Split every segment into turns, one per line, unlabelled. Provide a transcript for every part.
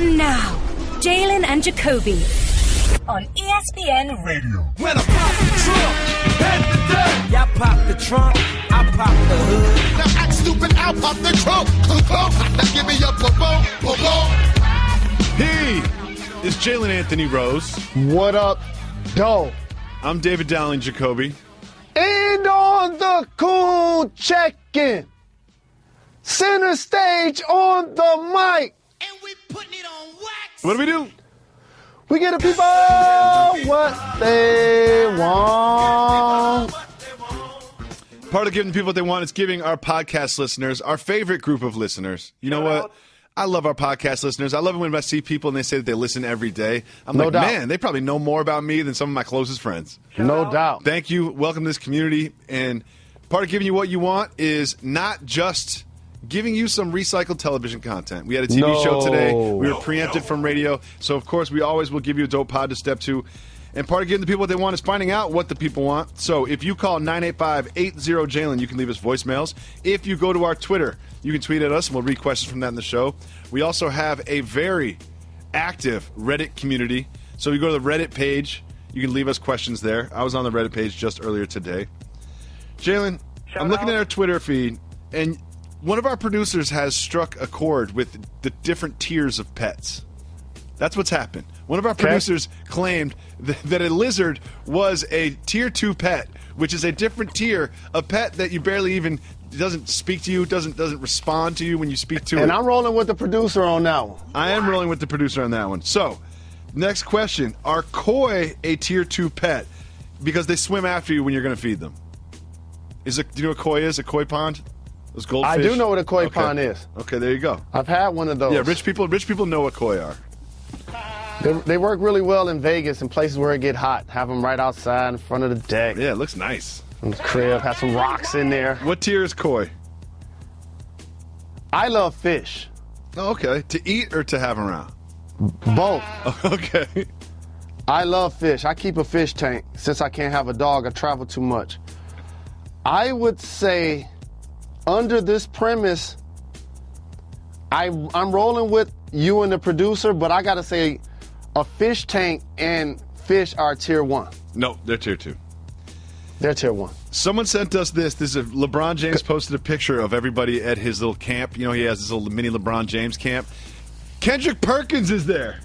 And now, Jalen and Jacoby on ESPN Radio.
When I pop the trunk, head the dirt. Y'all pop the trunk, I pop the hood.
Now act stupid, I'll pop the trunk. Now give me your boom.
He is Jalen Anthony Rose.
What up, doe?
I'm David Jacoby.
And on the cool check-in, center stage on the mic.
And we putting it on wax.
What do we do?
We give the people what they want.
Part of giving people what they want is giving our podcast listeners, our favorite group of listeners. You know what? I love our podcast listeners. I love it when I see people and they say that they listen every day. I'm
No
like,
doubt.
man, they probably know more about me than some of my closest friends.
No doubt.
Thank you. Welcome to this community. And part of giving you what you want is not just giving you some recycled television content. We had a TV show today. We were preempted from radio. So, of course, we always will give you a dope pod to step to. And part of giving the people what they want is finding out what the people want. So if you call 985-80-JALEN, you can leave us voicemails. If you go to our Twitter, you can tweet at us, and we'll read questions from that in the show. We also have a very active Reddit community. So you go to the Reddit page, you can leave us questions there. I was on the Reddit page just earlier today. Jalen, I'm looking at our Twitter feed, and one of our producers has struck a chord with the different tiers of pets. That's what's happened. One of our producers claimed that a lizard was a tier 2 pet, which is a different tier, a pet that you barely even doesn't speak to you, doesn't respond to you when you speak to it.
And I'm rolling with the producer on that one.
I am rolling with the producer on that one. So, next question. Are koi a tier 2 pet? Because they swim after you when you're going to feed them. Do you know what koi is? A koi pond? Those goldfish?
I do know what a koi pond is.
Okay, there you go.
I've had one of those.
Yeah, rich people know what koi are.
They work really well in Vegas and places where it get hot. Have them right outside in front of the deck.
Yeah, it looks nice.
In the crib, have some rocks in there.
What tier is koi?
I love fish.
Oh, okay. To eat or to have around?
Both.
Okay.
I love fish. I keep a fish tank. Since I can't have a dog, I travel too much. I would say, under this premise, I'm rolling with you and the producer, but I got to say a fish tank and fish are tier 1.
No, they're tier 2.
They're tier 1.
Someone sent us this. This is LeBron James posted a picture of everybody at his little camp. You know, he has this little mini LeBron James camp. Kendrick Perkins is there.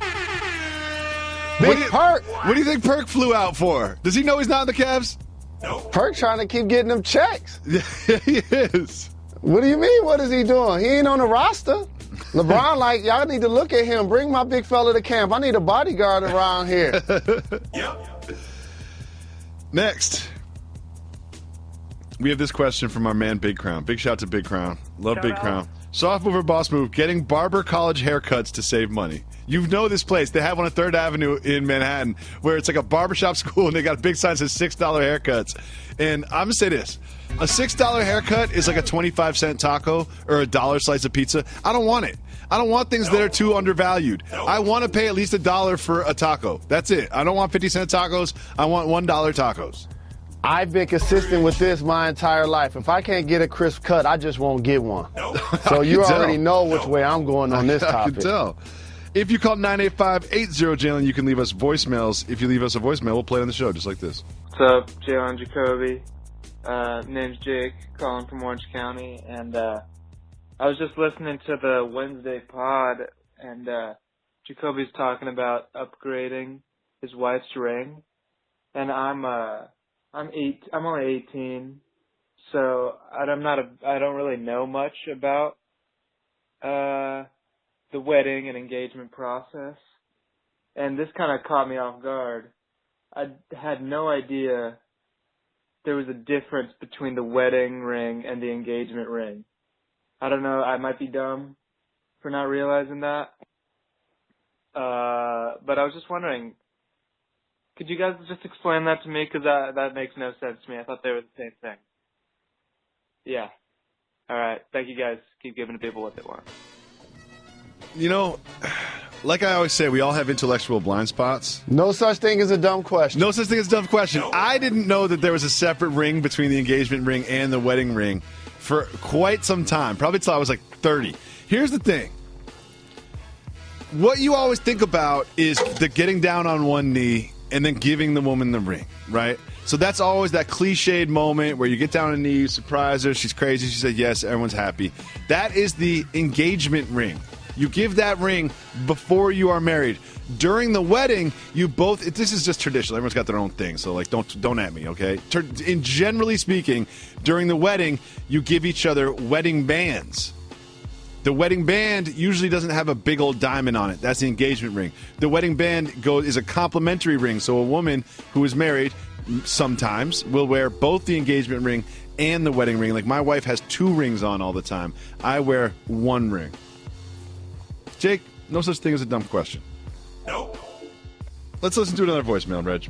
Big Perk.
What do you think Perk flew out for? Does he know he's not in the Cavs?
No. Perk trying to keep getting them checks.
Yeah, he is.
What do you mean? What is he doing? He ain't on the roster. LeBron, like, y'all need to look at him. Bring my big fella to camp. I need a bodyguard around here.
Yep. Next, we have this question from our man Big Crown. Big shout to Big Crown. Love Big Crown. Soft move or boss move, getting barber college haircuts to save money. You know this place. They have one on 3rd Avenue in Manhattan where it's like a barbershop school, and they got a big sign that says $6 haircuts. And I'm going to say this. A $6 haircut is like a 25-cent taco or a $1 slice of pizza. I don't want it. I don't want things that are too undervalued. I want to pay at least $1 for a taco. That's it. I don't want 50-cent tacos. I want $1 tacos.
I've been consistent with this my entire life. If I can't get a crisp cut, I just won't get one. So you already know which way I'm going on this topic.
I can tell. If you call 985-80-JALEN, you can leave us voicemails. If you leave us a voicemail, we'll play it on the show just like this.
What's up, Jalen Jacoby? Name's Jake, calling from Orange County, and I was just listening to the Wednesday pod, and Jacoby's talking about upgrading his wife's ring, and I'm only 18, so I don't really know much about the wedding and engagement process, and this kind of caught me off guard. I had no idea there was a difference between the wedding ring and the engagement ring. I don't know, I might be dumb for not realizing that. But I was just wondering, could you guys just explain that to me? Because that makes no sense to me. I thought they were the same thing. Yeah. All right. Thank you, guys. Keep giving the people what they want.
You know, like I always say, we all have intellectual blind spots.
No such thing as a dumb question.
No such thing as a dumb question. I didn't know that there was a separate ring between the engagement ring and the wedding ring for quite some time. Probably till I was like 30. Here's the thing. what you always think about is the getting down on one knee and then giving the woman the ring, right? So that's always that cliched moment where you get down on a knee, you surprise her, she's crazy, she said yes, everyone's happy. That is the engagement ring. You give that ring before you are married. During the wedding, you both, this is just traditional, everyone's got their own thing, so like don't at me, okay? In generally speaking, during the wedding, you give each other wedding bands. The wedding band usually doesn't have a big old diamond on it. That's the engagement ring. The wedding band is a complimentary ring. So a woman who is married sometimes will wear both the engagement ring and the wedding ring. Like my wife has 2 rings on all the time. I wear 1 ring. Jake, no such thing as a dumb question.
Nope.
Let's listen to another voicemail, Reg.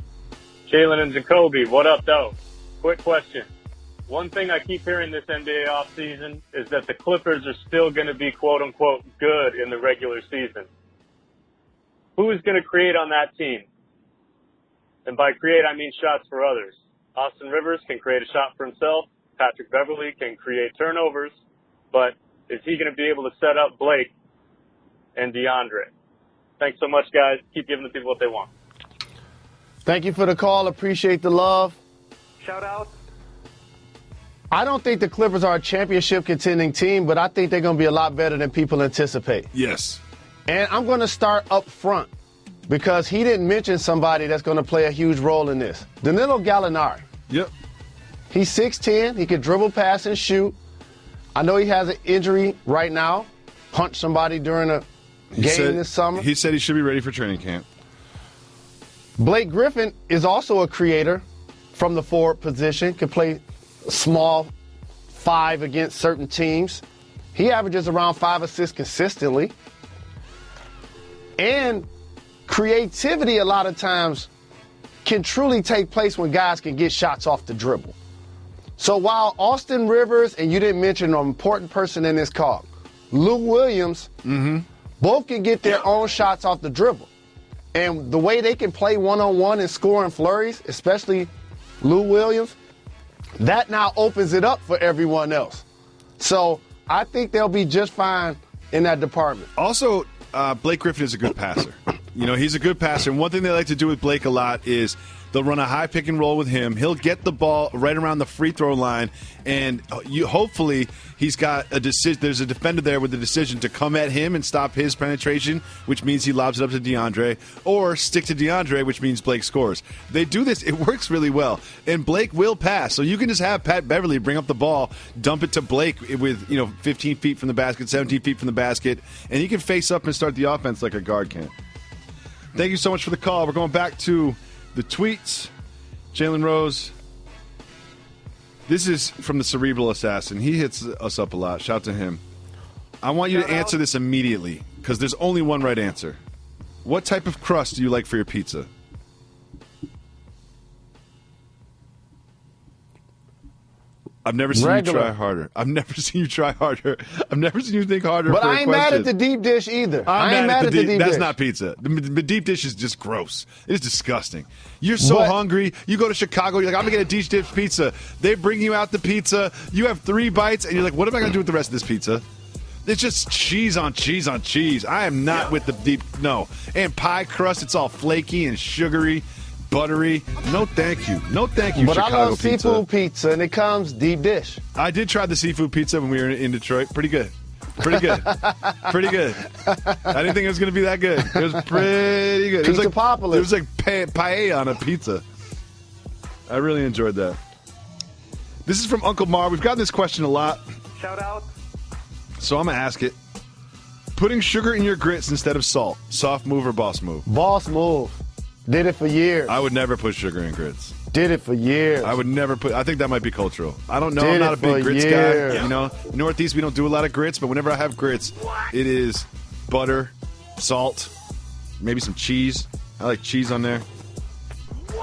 Jalen and Jacoby, what up, though? Quick question. One thing I keep hearing this NBA offseason is that the Clippers are still going to be, quote-unquote, good in the regular season. Who is going to create on that team? And by create, I mean shots for others. Austin Rivers can create a shot for himself. Patrick Beverley can create turnovers. But is he going to be able to set up Blake and DeAndre? Thanks so much, guys. Keep giving the people what they want.
Thank you for the call. Appreciate the love.
Shout out.
I don't think the Clippers are a championship contending team, but I think they're going to be a lot better than people anticipate.
Yes.
And I'm going to start up front because he didn't mention somebody that's going to play a huge role in this. Danilo Gallinari.
Yep.
He's 6'10". He can dribble, pass, and shoot. I know he has an injury right now. Punched somebody during a game this summer.
He said he should be ready for training camp.
Blake Griffin is also a creator from the forward position. Can play small 5 against certain teams. He averages around 5 assists consistently. And creativity a lot of times can truly take place when guys can get shots off the dribble. So while Austin Rivers, and you didn't mention an important person in this call, Lou Williams, both can get their own shots off the dribble. And the way they can play one-on-one and score in flurries, especially Lou Williams, that now opens it up for everyone else. So I think they'll be just fine in that department.
Also, Blake Griffin is a good passer. You know, he's a good passer. And one thing they like to do with Blake a lot is they'll run a high pick and roll with him. He'll get the ball right around the free throw line, and hopefully he's got a decision. There's a defender there with the decision to come at him and stop his penetration, which means he lobs it up to DeAndre, or stick to DeAndre, which means Blake scores. They do this. It works really well. And Blake will pass. So you can just have Pat Beverley bring up the ball, dump it to Blake with 15 feet from the basket, 17 feet from the basket, and he can face up and start the offense like a guard can. Thank you so much for the call. We're going back to the tweets. Jalen Rose. This is from the Cerebral Assassin. He hits us up a lot. Shout to him. I want you to answer this immediately because there's only one right answer. What type of crust do you like for your pizza? I've never seen you try harder. I've never seen you try harder. I've never seen you think harder.
But
for
I ain't mad at the deep dish either. I ain't mad at the deep dish.
That's not pizza. The deep dish is just gross. It's disgusting. You're so hungry. You go to Chicago. You're like, I'm going to get a deep dish pizza. They bring you out the pizza. You have 3 bites, and you're like, what am I going to do with the rest of this pizza? It's just cheese on cheese on cheese. I am not with the deep. No. And pie crust, it's all flaky and sugary. Buttery. No, thank you. No, thank you,
but
Chicago
I love
pizza.
seafood pizza, and it comes deep dish.
I did try the seafood pizza when we were in Detroit. Pretty good. Pretty good. Pretty good. I didn't think it was going to be that good. It was pretty good.
Pizza Populous.
It was like paella on a pizza. I really enjoyed that. This is from Uncle Mar. We've gotten this question a lot.
Shout out.
So I'm going to ask it. Putting sugar in your grits instead of salt. Soft move or boss move?
Boss move. Did it for years.
I would never put sugar in grits.
Did it for years.
I would never put. I think that might be cultural. I don't know. I'm not a big grits guy. You know, Northeast we don't do a lot of grits, but whenever I have grits, it is butter, salt, maybe some cheese. I like cheese on there.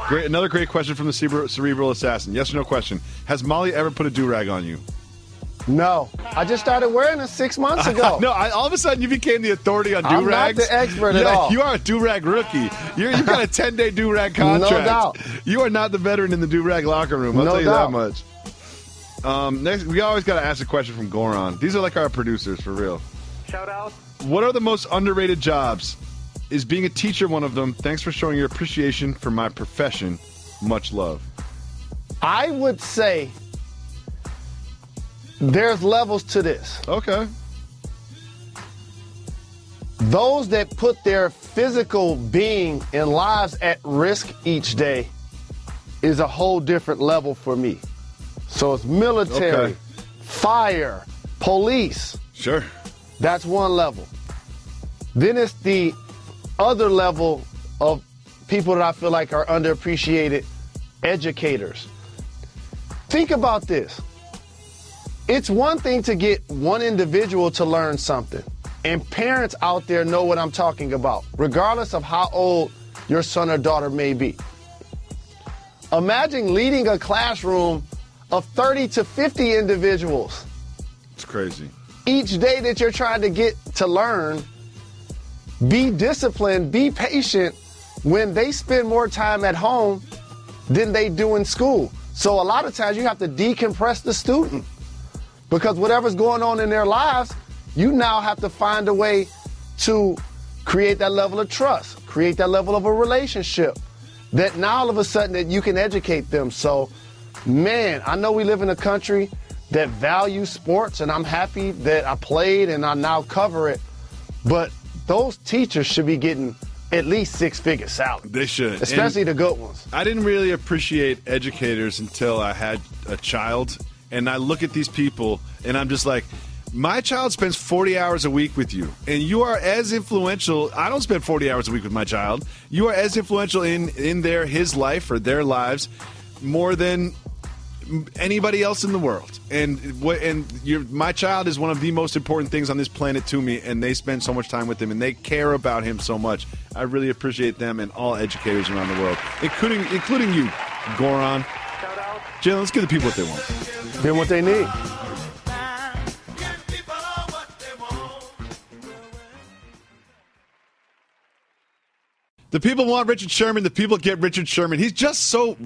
Great. Another great question from the Cerebral Assassin. Yes or no question. Has Molly ever put a do-rag on you?
No. I just started wearing it 6 months ago.
No, all of a sudden you became the authority on do-rags.
I'm not the expert at all.
You are a do-rag rookie. You've got a 10-day do-rag contract.
No doubt.
You are not the veteran in the do-rag locker room. I'll tell you that much. Next, we always got to ask a question from Goron. These are like our producers, for real.
Shout out.
What are the most underrated jobs? Is being a teacher one of them? Thanks for showing your appreciation for my profession. Much love.
I would say there's levels to this.
Okay.
Those that put their physical being and lives at risk each day is a whole different level for me. So it's military, fire, police.
Sure.
That's one level. Then it's the other level of people that I feel like are underappreciated, educators. Think about this. It's one thing to get one individual to learn something, and parents out there know what I'm talking about, regardless of how old your son or daughter may be. Imagine leading a classroom of 30 to 50 individuals.
It's crazy.
Each day that you're trying to get to learn, be disciplined, be patient when they spend more time at home than they do in school. So a lot of times you have to decompress the student because whatever's going on in their lives, you now have to find a way to create that level of trust, create that level of a relationship that now all of a sudden that you can educate them. So, man, I know we live in a country that values sports, and I'm happy that I played and I now cover it, but those teachers should be getting at least six-figure salary.
They should.
Especially the good ones.
I didn't really appreciate educators until I had a child, and I look at these people, and I'm just like, my child spends 40 hours a week with you, and you are as influential. I don't spend 40 hours a week with my child. You are as influential in his life or their lives more than anybody else in the world. My child is one of the most important things on this planet to me, and they spend so much time with him, and they care about him so much. I really appreciate them and all educators around the world, including you, Goran. Jalen, let's give the people what they want.
Give them what they need.
The people want Richard Sherman. The people get Richard Sherman. He's just so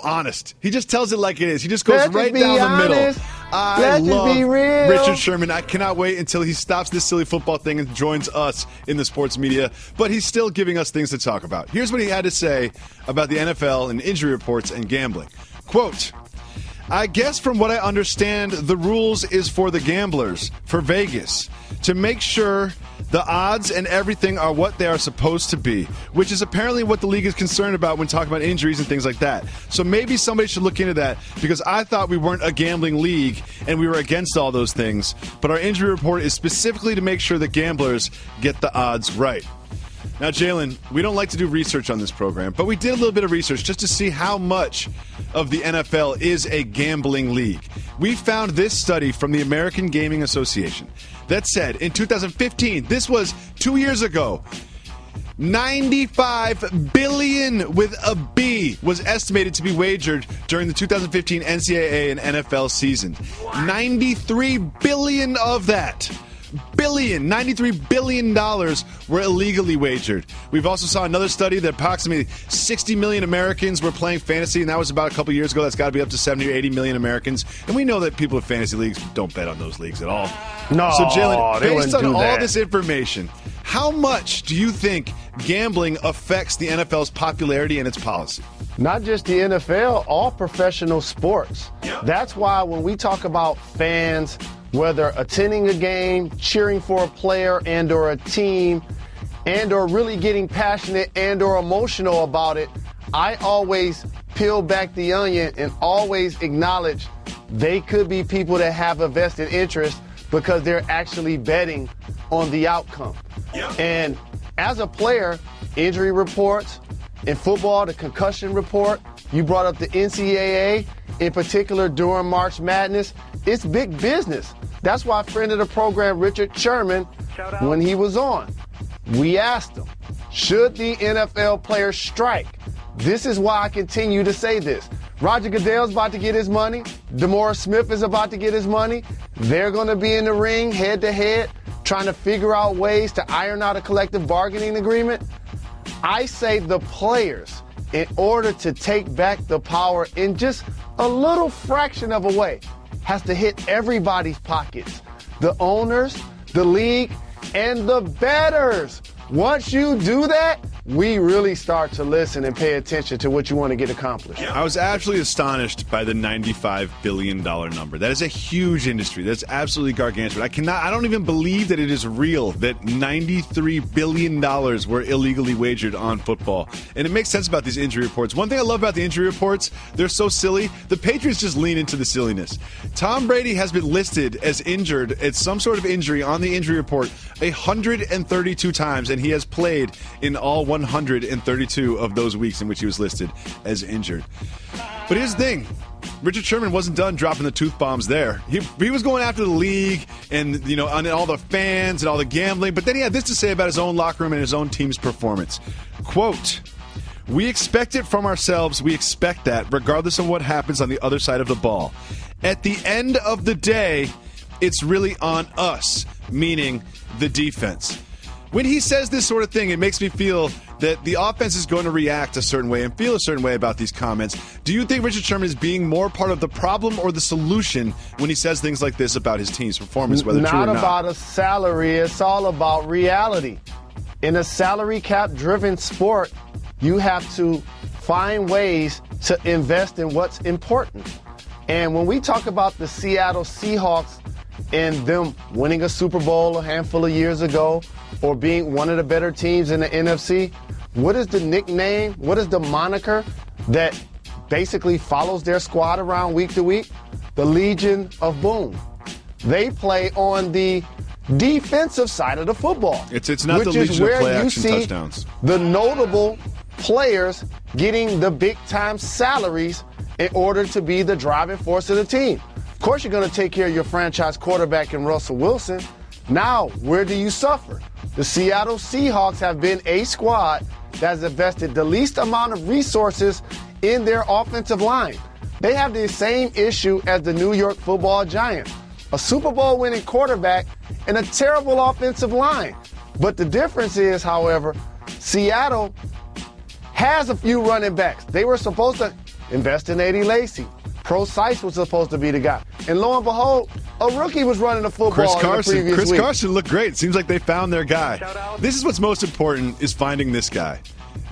honest. He just tells it like it is. He just goes right down the middle. I love Richard Sherman. I cannot wait until he stops this silly football thing and joins us in the sports media. But he's still giving us things to talk about. Here's what he had to say about the NFL and injury reports and gambling. Quote, I guess from what I understand, the rules is for the gamblers, for Vegas, to make sure the odds and everything are what they are supposed to be, which is apparently what the league is concerned about when talking about injuries and things like that. So maybe somebody should look into that, because I thought we weren't a gambling league and we were against all those things. But our injury report is specifically to make sure that gamblers get the odds right. Now, Jalen, we don't like to do research on this program, but we did a little bit of research just to see how much of the NFL is a gambling league. We found this study from the American Gaming Association that said in 2015, this was 2 years ago, $95 billion with a B was estimated to be wagered during the 2015 NCAA and NFL season. $93 billion of that. $93 billion were illegally wagered. We've also saw another study that approximately 60 million Americans were playing fantasy, and that was about a couple years ago. That's got to be up to 70 or 80 million Americans. And we know that people with fantasy leagues don't bet on those leagues at all.
No,
so Jalen, based on all
that.
this information, how much do you think gambling affects the NFL's popularity and its policy?
Not just the NFL, all professional sports. That's why when we talk about fans, whether attending a game, cheering for a player and or a team, and or really getting passionate and or emotional about it, I always peel back the onion and always acknowledge they could be people that have a vested interest because they're actually betting on the outcome. And as a player, injury reports, in football, the concussion report, you brought up the NCAA, in particular during March Madness, it's big business. That's why a friend of the program, Richard Sherman, when he was on, we asked him, should the NFL players strike? This is why I continue to say this. Roger Goodell's about to get his money. DeMaurice Smith is about to get his money. They're going to be in the ring head-to-head trying to figure out ways to iron out a collective bargaining agreement. I say the players, in order to take back the power in just a little fraction of a way, has to hit everybody's pockets. The owners, the league, and the bettors. Once you do that, we really start to listen and pay attention to what you want to get accomplished.
I was absolutely astonished by the $95 billion number. That is a huge industry. That's absolutely gargantuan. I don't even believe that it is real that $93 billion were illegally wagered on football. And it makes sense about these injury reports. One thing I love about the injury reports, they're so silly. The Patriots just lean into the silliness. Tom Brady has been listed as injured at some sort of injury on the injury report 132 times, and he has played in all 132 of those weeks in which he was listed as injured. But here's the thing. Richard Sherman wasn't done dropping the tooth bombs there. He was going after the league and, and all the fans and all the gambling, but then he had this to say about his own locker room and his own team's performance. Quote, "We expect it from ourselves. We expect that regardless of what happens on the other side of the ball. At the end of the day, it's really on us," meaning the defense. When he says this sort of thing, it makes me feel that the offense is going to react a certain way and feel a certain way about these comments. Do you think Richard Sherman is being more part of the problem or the solution when he says things like this about his team's performance, whether true or not?
Not about a salary. It's all about reality. In a salary cap-driven sport, you have to find ways to invest in what's important. And when we talk about the Seattle Seahawks and them winning a Super Bowl a handful of years ago or being one of the better teams in the NFC, what is the nickname, what is the moniker that basically follows their squad around week to week? The Legion of Boom. They play on the defensive side of the football.
It's not the Legion of play action touchdowns.
The notable players getting the big-time salaries in order to be the driving force of the team. Of course, you're going to take care of your franchise quarterback in Russell Wilson. Now, where do you suffer? The Seattle Seahawks have been a squad that has invested the least amount of resources in their offensive line. They have the same issue as the New York Football Giants. A Super Bowl winning quarterback and a terrible offensive line. But the difference is, however, Seattle has a few running backs. They were supposed to invest in Eddie Lacy. Pro Sice was supposed to be the guy. And lo and behold, a rookie was running the football in the previous week.
Carson looked great. It seems like they found their guy. This is what's most important, is finding this guy.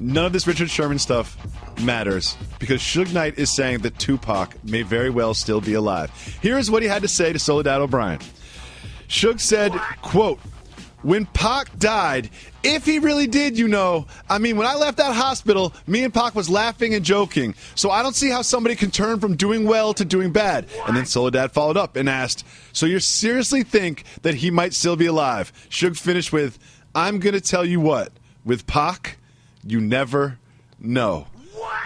None of this Richard Sherman stuff matters because Suge Knight is saying that Tupac may very well still be alive. Here's what he had to say to Soledad O'Brien. Suge said, quote, "When Pac died, if he really did, when I left that hospital, me and Pac was laughing and joking. So I don't see how somebody can turn from doing well to doing bad." And then Soledad followed up and asked, "So you seriously think that he might still be alive?" Suge finished with, "I'm going to tell you what, with Pac, you never know."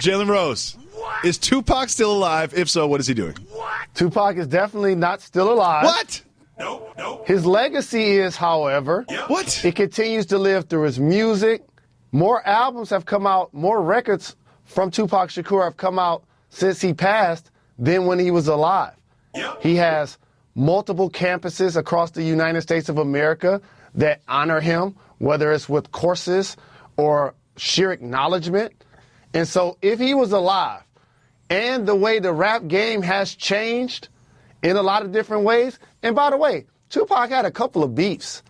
Jalen Rose, is Tupac still alive? If so, what is he doing?
Tupac is definitely not still alive.
What?
No.
His legacy is, however,
What?
it continues to live through his music. More albums have come out, more records from Tupac Shakur have come out since he passed than when he was alive. He has multiple campuses across the United States of America that honor him, whether it's with courses or sheer acknowledgement. And so if he was alive, and the way the rap game has changed in a lot of different ways, and by the way, Tupac had a couple of beefs.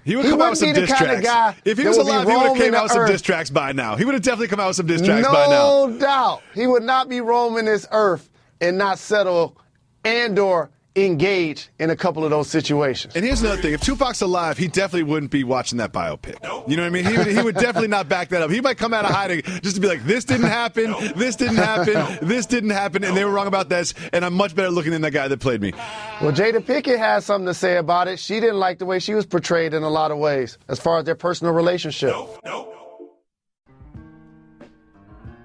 He would come out with some diss tracks. If he was alive, he would have came out with some diss tracks by now. He would have definitely come out with some diss tracks by now.
No doubt. He would not be roaming this earth and not settle and or engage in a couple of those situations.
And here's another thing. If Tupac's alive, he definitely wouldn't be watching that biopic. You know what I mean? He would definitely not back that up. He might come out of hiding just to be like, this didn't happen, this didn't happen, this didn't happen, and they were wrong about this, and I'm much better looking than that guy that played me.
Well, Jada Pinkett has something to say about it. She didn't like the way she was portrayed in a lot of ways as far as their personal relationship.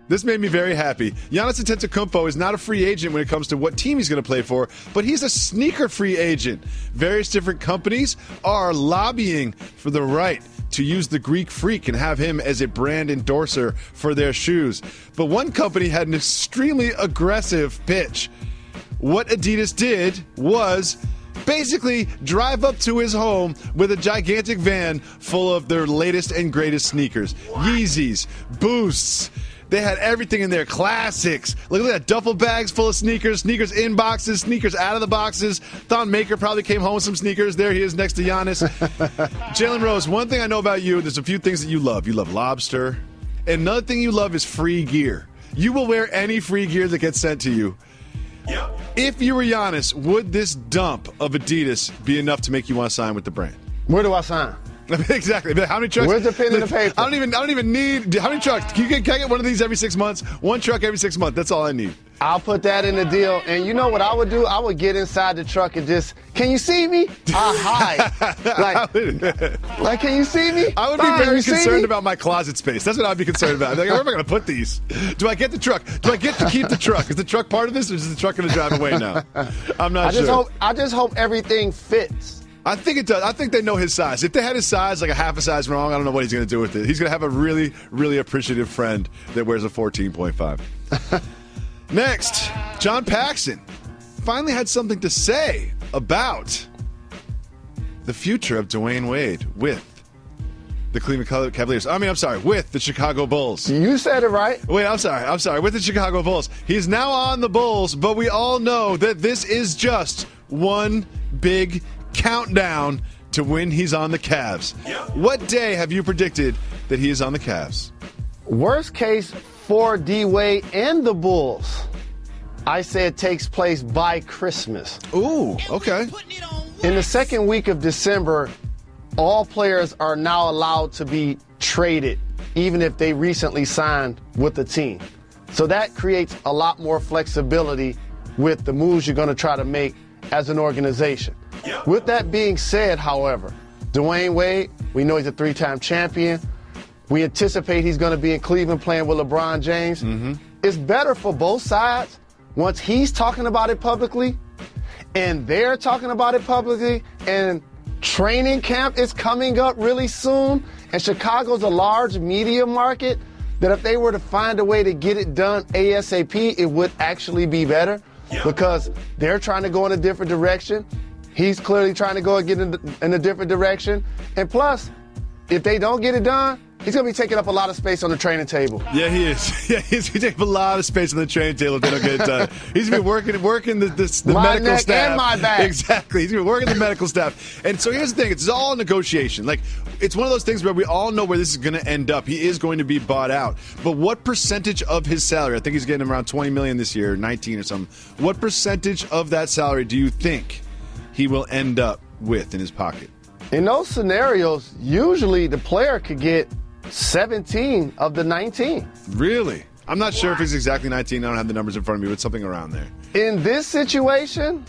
This made me very happy. Giannis Antetokounmpo is not a free agent when it comes to what team he's going to play for, but he's a sneaker free agent. Various different companies are lobbying for the right to use the Greek Freak and have him as a brand endorser for their shoes. But one company had an extremely aggressive pitch. What Adidas did was basically drive up to his home with a gigantic van full of their latest and greatest sneakers. Yeezys, Boosts, They had everything in there. Classics. Look at that. Duffel bags full of sneakers. Sneakers in boxes. Sneakers out of the boxes. Thon Maker probably came home with some sneakers. There he is next to Giannis. Jalen Rose, one thing I know about you, there's a few things that you love. You love lobster. And another thing you love is free gear. You will wear any free gear that gets sent to you. Yep. If you were Giannis, would this dump of Adidas be enough to make you want to sign with the brand?
Where do I sign?
Exactly. How many trucks?
Where's the pen and the paper?
I don't even need. How many trucks? Can I get one of these every 6 months? One truck every 6 months. That's all I need.
I'll put that in the deal. And you know what I would do? I would get inside the truck and just, can you see me? I'll hide. Like, can you see me?
I would be very concerned about my closet space. That's what I'd be concerned about. Like, where am I going to put these? Do I get the truck? Do I get to keep the truck? Is the truck part of this, or is the truck going to drive away now? I'm not sure.
I just hope everything fits.
I think it does. I think they know his size. If they had his size like a half a size wrong, I don't know what he's going to do with it. He's going to have a really, really appreciative friend that wears a 14.5. Next, John Paxson finally had something to say about the future of Dwayne Wade with the Cleveland Cavaliers. With the Chicago Bulls.
You said it right.
Wait, I'm sorry. With the Chicago Bulls. He's now on the Bulls, but we all know that this is just one big countdown to when he's on the Cavs. What day have you predicted that he is on the Cavs?
Worst case for D-Wade and the Bulls, I say it takes place by Christmas.
Ooh, okay.
In the second week of December, all players are now allowed to be traded, even if they recently signed with the team. So that creates a lot more flexibility with the moves you're going to try to make as an organization. With that being said, however, Dwayne Wade, we know he's a 3-time champion. We anticipate he's going to be in Cleveland playing with LeBron James. Mm-hmm. It's better for both sides once he's talking about it publicly and they're talking about it publicly, and training camp is coming up really soon, and Chicago's a large media market, that if they were to find a way to get it done ASAP, it would actually be better because they're trying to go in a different direction. He's clearly trying to go in a different direction. And plus, if they don't get it done, he's going to be taking up a lot of space on the training table.
Yeah, he is. Yeah, he's going to take up a lot of space on the training table if they don't get it done. He's going to be working the medical staff.
And my back.
Exactly. He's going to be working the medical staff. And so here's the thing. It's all negotiation. Like, it's one of those things where we all know where this is going to end up. He is going to be bought out. But what percentage of his salary, I think he's getting around $20 million this year, 19 or something. What percentage of that salary do you think he will end up with in his pocket?
In those scenarios, usually the player could get 17 of the 19.
Really? I'm not sure if it's exactly 19. I don't have the numbers in front of me, but something around there.
In this situation,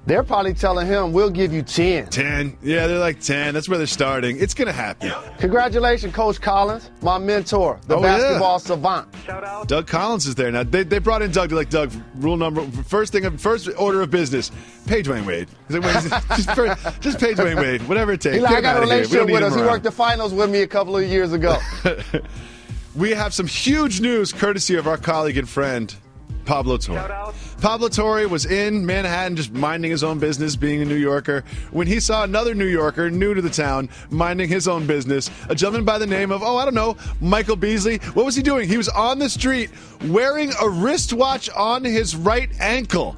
they're probably telling him, we'll give you 10.
10? Yeah, they're like 10. That's where they're starting. It's going to happen. Congratulations,
Coach Collins, my mentor, the basketball savant.
Shout out.
Doug Collins is there now. They brought in Doug. They're like, Doug, first order of business, pay Dwayne Wade. He's like, just pay Dwayne Wade, whatever it takes.
He's like, I got a relationship with us. He worked the finals with me a couple of years ago.
We have some huge news courtesy of our colleague and friend, Pablo Torre. Pablo Torre was in Manhattan just minding his own business, being a New Yorker, when he saw another New Yorker, new to the town, minding his own business, a gentleman by the name of, Michael Beasley. What was he doing? He was on the street wearing a wristwatch on his right ankle.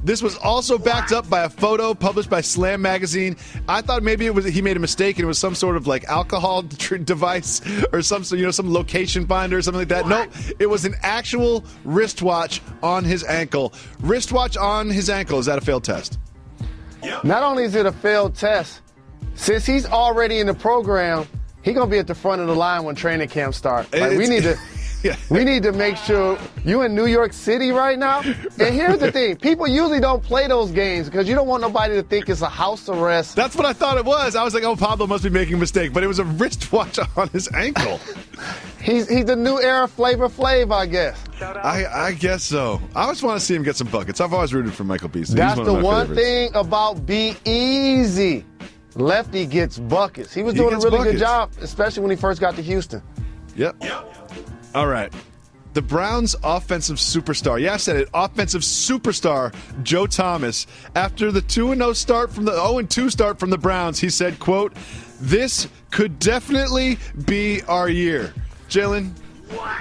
This was also backed up by a photo published by Slam magazine. I thought maybe he made a mistake and it was some sort of like alcohol device or some location finder or something like that. No, it was an actual wristwatch on his ankle. Wristwatch on his ankle. Is that a failed test?
Not only is it a failed test, since he's already in the program, he's going to be at the front of the line when training camp starts. We need to... Yeah. We need to make sure you in New York City right now. And here's the thing. People usually don't play those games because you don't want nobody to think it's a house arrest.
That's what I thought it was. I was like, Pablo must be making a mistake. But it was a wristwatch on his ankle.
He's the new era Flavor Flav, I guess.
I guess so. I just want to see him get some buckets. I've always rooted for Michael Beasley.
That's the one thing about Be Easy. Lefty gets buckets. He was doing a really good job, especially when he first got to Houston.
Yep. All right. The Browns' offensive superstar, I said it, offensive superstar Joe Thomas, after the 2-2 start from the Browns, he said, quote, "This could definitely be our year." Jalen,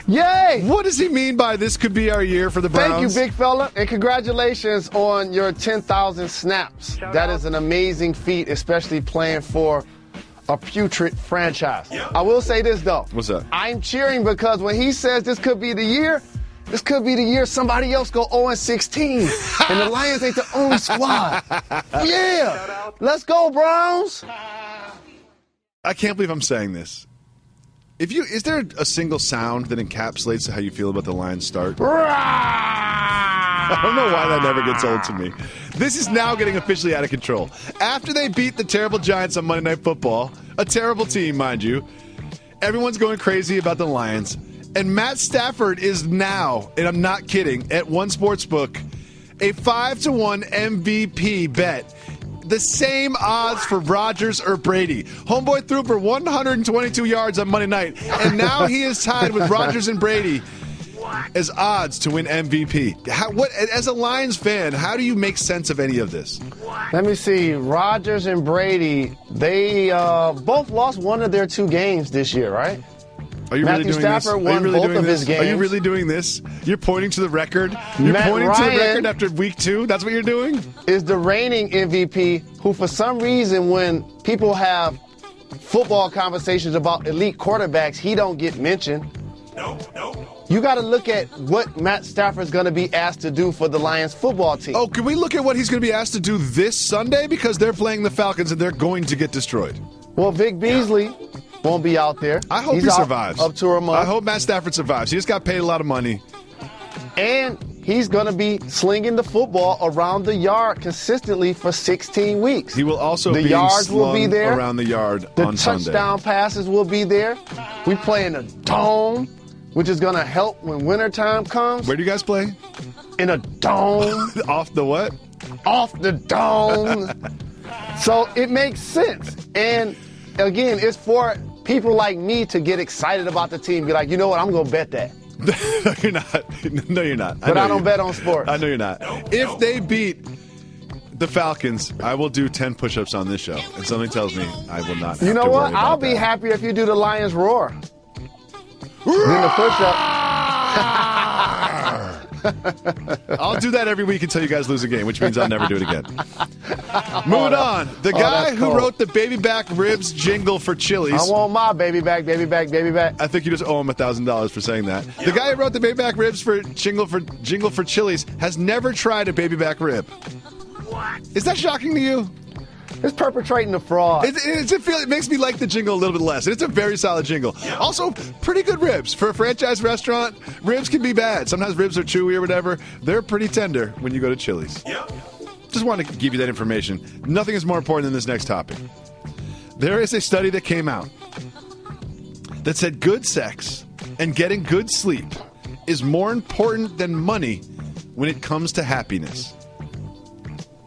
Yay!
What does he mean by this could be our year for the Browns?
Thank you, big fella, and congratulations on your 10,000 snaps. That is an amazing feat, especially playing for a putrid franchise. I will say this, though.
What's that?
I'm cheering because when he says this could be the year somebody else go 0-16, and the Lions ain't the only squad. Yeah! Let's go, Browns!
I can't believe I'm saying this. Is there a single sound that encapsulates how you feel about the Lions start? I don't know why that never gets old to me. This is now getting officially out of control. After they beat the terrible Giants on Monday Night Football, a terrible team, mind you, everyone's going crazy about the Lions. And Matt Stafford is now, and I'm not kidding, at one sportsbook, a 5-1 MVP bet. The same odds for Rodgers or Brady. Homeboy threw for 122 yards on Monday night, and now he is tied with Rodgers and Brady as odds to win MVP. As a Lions fan, how do you make sense of any of this?
Let me see. Rodgers and Brady, they both lost one of their 2 games this year, right?
Are you
Matthew
really doing
Stafford
this?
won both of his games.
Are you really doing this? You're pointing to the record? You're pointing to the record after week 2? That's what you're doing?
Is the reigning MVP who, for some reason, when people have football conversations about elite quarterbacks, he don't get mentioned. No. You got to look at what Matt Stafford's going to be asked to do for the Lions football team.
Oh, can we look at what he's going to be asked to do this Sunday? Because they're playing the Falcons and they're going to get destroyed.
Well, Vic Beasley won't be out there.
I hope he survives.
Up to a month.
I hope Matt Stafford survives. He just got paid a lot of money.
And he's going to be slinging the football around the yard consistently for 16 weeks.
He will also
the
be
yards will be there
around the yard
the
on Sunday.
The touchdown passes will be there. We play in a dome, which is going to help when wintertime comes.
Where do you guys play?
In a dome.
Off the what?
Off the dome. So it makes sense. And again, it's for people like me to get excited about the team. Be like, you know what? I'm going to bet that.
No, you're not. No, you're not.
But I don't bet on sports.
I know you're not. If they beat the Falcons, I will do 10 push-ups on this show. And something tells me I will not have
You know
to
what?
worry about
I'll be
that.
happy if you do the Lions roar. Then the push-up.
I'll do that every week until you guys lose a game, which means I'll never do it again. Moving on. The guy who wrote the baby back ribs jingle for Chili's.
I want my baby back, baby back, baby back.
I think you just owe him $1,000 for saying that. The guy who wrote the baby back ribs for jingle for Chili's has never tried a baby back rib. What? Is that shocking to you?
It's perpetrating a fraud.
It makes me like the jingle a little bit less. It's a very solid jingle. Also, pretty good ribs. For a franchise restaurant, ribs can be bad. Sometimes ribs are chewy or whatever. They're pretty tender when you go to Chili's. Just wanted to give you that information. Nothing is more important than this next topic. There is a study that came out that said good sex and getting good sleep is more important than money when it comes to happiness.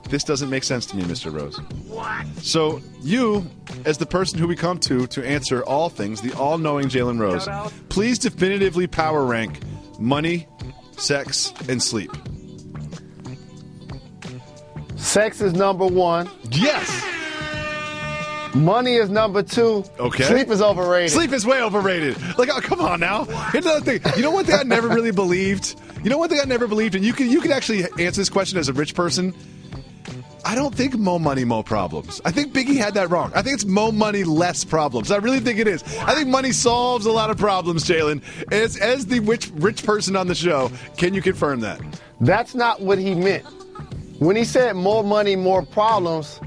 This doesn't make sense to me, Mr. Rose. What? So you, as the person who we come to answer all things, the all-knowing Jalen Rose, please definitively power rank money, sex, and sleep.
Sex is number 1.
Yes!
Money is number 2.
Okay.
Sleep is overrated.
Sleep is way overrated. Like, oh, come on now. Here's another thing. You know one thing I never really believed? And you can actually answer this question as a rich person. I don't think more money, more problems. I think Biggie had that wrong. I think it's more money, less problems. I really think it is. I think money solves a lot of problems, Jalen. As the rich person on the show, can you confirm that?
That's not what he meant. When he said more money, more problems,